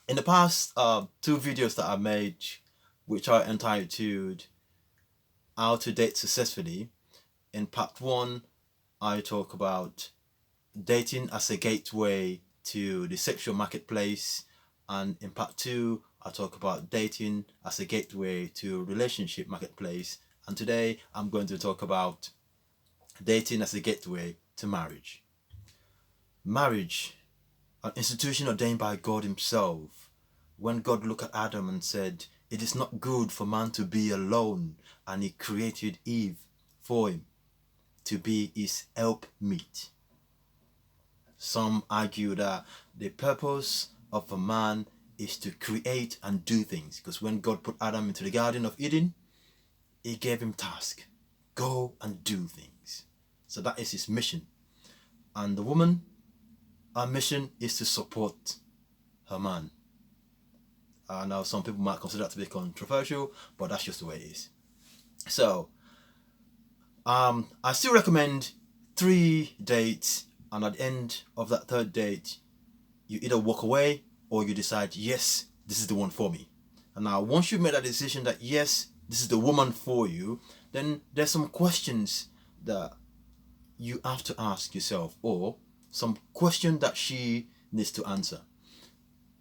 In the past two videos that I made, which are entitled How to Date Successfully, in part one, I talk about dating as a gateway to the sexual marketplace, and in part two, I talk about dating as a gateway to relationship marketplace. And today, I'm going to talk about dating as a gateway to marriage. Marriage, an institution ordained by God Himself. When God looked at Adam and said, "It is not good for man to be alone," and He created Eve for him to be his helpmeet. Some argue that the purpose of a man is to create and do things, because when God put Adam into the Garden of Eden, He gave him task: go and do things. So that is his mission. And the woman, her mission is to support her man. Now some people might consider that to be controversial, but that's just the way it is. So I still recommend 3 dates, and at the end of that third date, you either walk away or you decide, yes, this is the one for me. And now once you've made that decision that yes, this is the woman for you, then there's some questions that you have to ask yourself, or some question that she needs to answer.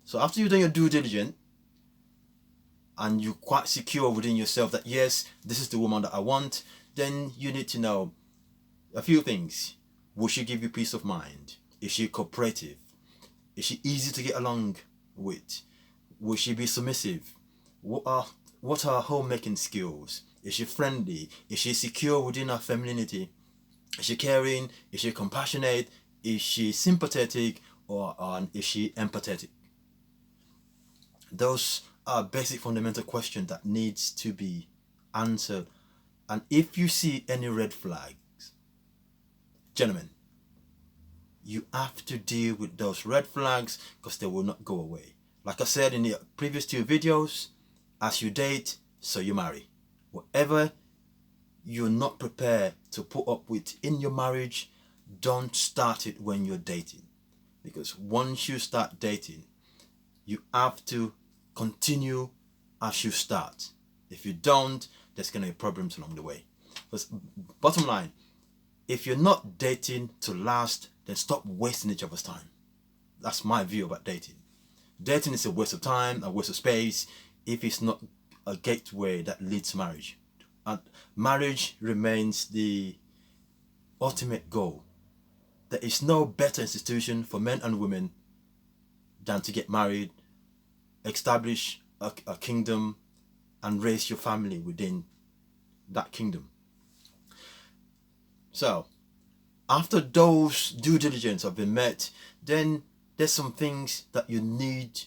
So after you've done your due diligence and you're quite secure within yourself that yes, this is the woman that I want, then you need to know a few things. Will she give you peace of mind? Is she cooperative? Is she easy to get along with? Will she be submissive? What are her homemaking skills? Is she friendly? Is she secure within her femininity? Is she caring? Is she compassionate? Is she sympathetic? Or is she empathetic? Those are basic fundamental questions that needs to be answered. And if you see any red flags, gentlemen, you have to deal with those red flags, because they will not go away. Like I said in the previous two videos, as you date, so you marry. Whatever you're not prepared to put up with in your marriage, don't start it when you're dating. Because once you start dating, you have to continue as you start. If you don't, there's going to be problems along the way. Because bottom line, if you're not dating to last, then stop wasting each other's time. That's my view about dating. Dating is a waste of time, a waste of space, if it's not a gateway that leads to marriage. And marriage remains the ultimate goal. There is no better institution for men and women than to get married, establish a kingdom, and raise your family within that kingdom. So, after those due diligence have been met, then there's some things that you need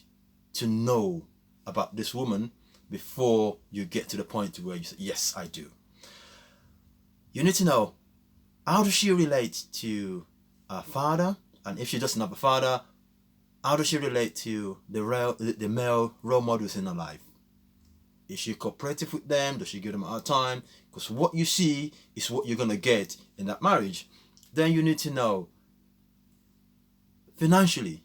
to know about this woman before you get to the point where you say, yes, I do. You need to know, how does she relate to her father? And if she doesn't have a father, how does she relate to the male role models in her life? Is she cooperative with them? Does she give them a hard time? Because what you see is what you're going to get in that marriage. Then you need to know, financially,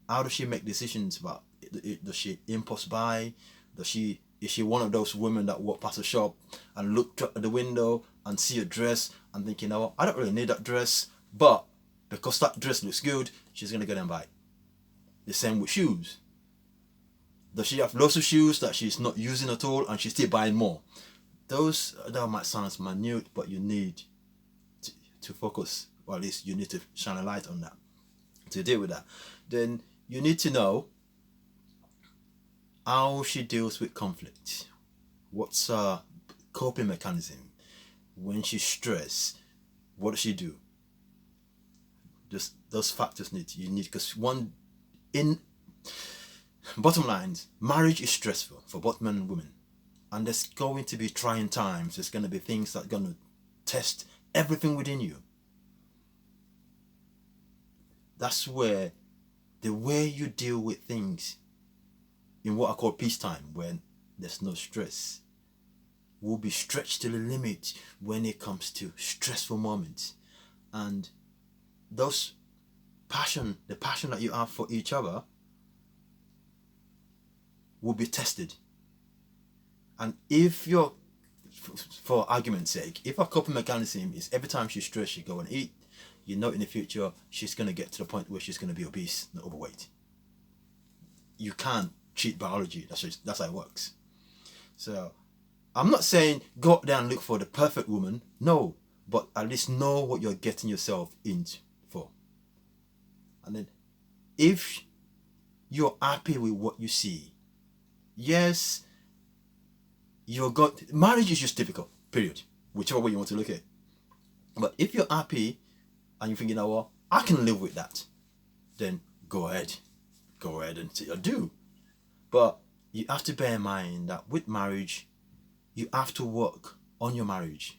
how does she make decisions about it? Does she impulse buy? Is she one of those women that walk past a shop and look at the window and see a dress and think, you know, I don't really need that dress, but because that dress looks good, she's going to go and buy it. The same with shoes. Does she have lots of shoes that she's not using at all and she's still buying more? That might sound minute, but you need to focus, or at least you need to shine a light on that to deal with that. Then you need to know how she deals with conflict. What's her coping mechanism? When she's stressed, what does she do? Just those factors you need, because bottom lines, marriage is stressful for both men and women, and there's going to be trying times. There's going to be things that are going to test everything within you. That's where the way you deal with things in what I call peacetime, when there's no stress, will be stretched to the limit when it comes to stressful moments. And the passion that you have for each other will be tested. And if you're, for argument's sake, if a coping mechanism is every time she's stressed, she go and eat, you know in the future she's going to get to the point where she's going to be obese and overweight. You can't cheat biology. That's how it works. So I'm not saying go out there and look for the perfect woman. No, but at least know what you're getting yourself into for. And then if you're happy with what you see, yes, marriage is just difficult, period. Whichever way you want to look at it. But if you're happy and you're thinking, oh well, I can live with that, then go ahead and do. But you have to bear in mind that with marriage, you have to work on your marriage.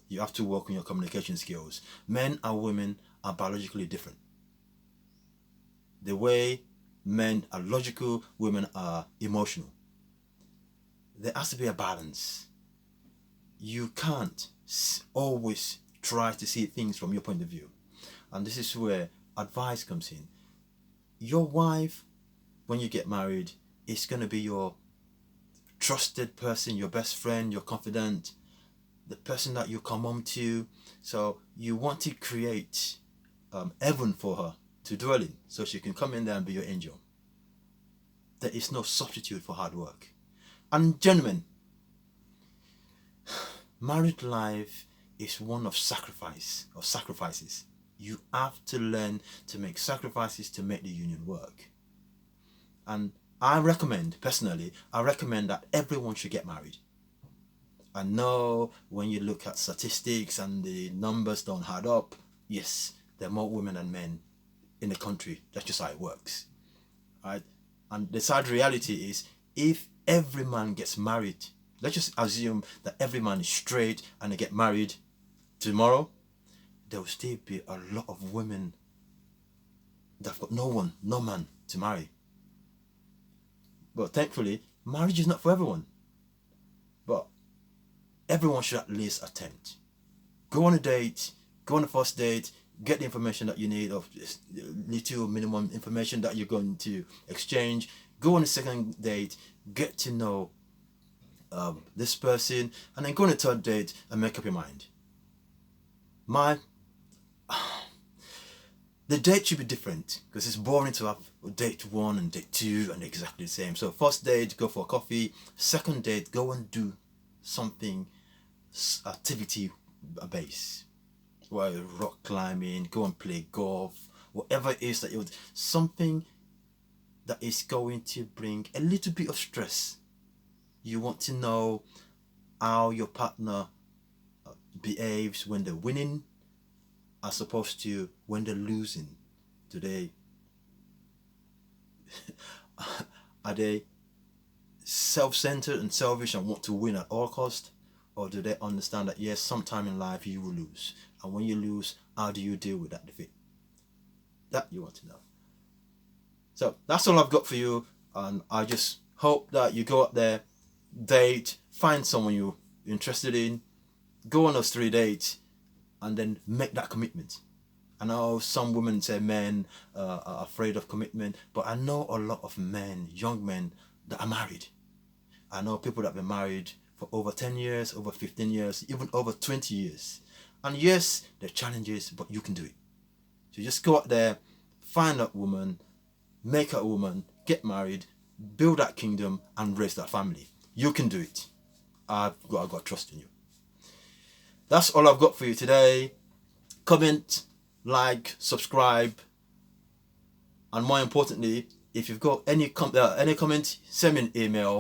You have to work on your communication skills. Men and women are biologically different. The way men are logical, women are emotional. There has to be a balance. You can't always try to see things from your point of view. And this is where advice comes in. Your wife, when you get married, is going to be your trusted person, your best friend, your confidant, the person that you come home to. So you want to create heaven for her to dwell in, so she can come in there and be your angel. There is no substitute for hard work. And gentlemen, married life is one of sacrifices. You have to learn to make sacrifices to make the union work. And I recommend that everyone should get married. I know when you look at statistics and the numbers don't add up, yes, there are more women than men in the country. That's just how it works. Right? And the sad reality is, if every man gets married, let's just assume that every man is straight and they get married tomorrow, there will still be a lot of women that have got no man to marry. But thankfully, marriage is not for everyone. But everyone should at least attempt. Go on a date, go on a first date, get the information that you need, of little minimum information that you're going to exchange. Go on a second date, get to know this person, and then go on a third date and make up your mind. The date should be different, because it's boring to have date 1 and date 2 and exactly the same. So first date, go for a coffee. Second date, go and do something activity based. Well, rock climbing, go and play golf, whatever it is that you something that is going to bring a little bit of stress. You want to know how your partner behaves when they're winning as opposed to when they're losing. Are they self-centered and selfish and want to win at all costs? Or do they understand that yes, sometime in life you will lose, and when you lose, how do you deal with that defeat? That you want to know. So that's all I've got for you, and I just hope that you go out there, date, find someone you're interested in, go on those 3 dates, and then make that commitment. I know some women say men are afraid of commitment, but I know a lot of men, young men, that are married. I know people that have been married for over 10 years, over 15 years, even over 20 years. And yes, there are challenges, but you can do it. So just go out there, find that woman, make her a woman, get married, build that kingdom, and raise that family. You can do it. I've got trust in you. That's all I've got for you today. Comment, like, subscribe, and more importantly, if you've got any comment, send me an email.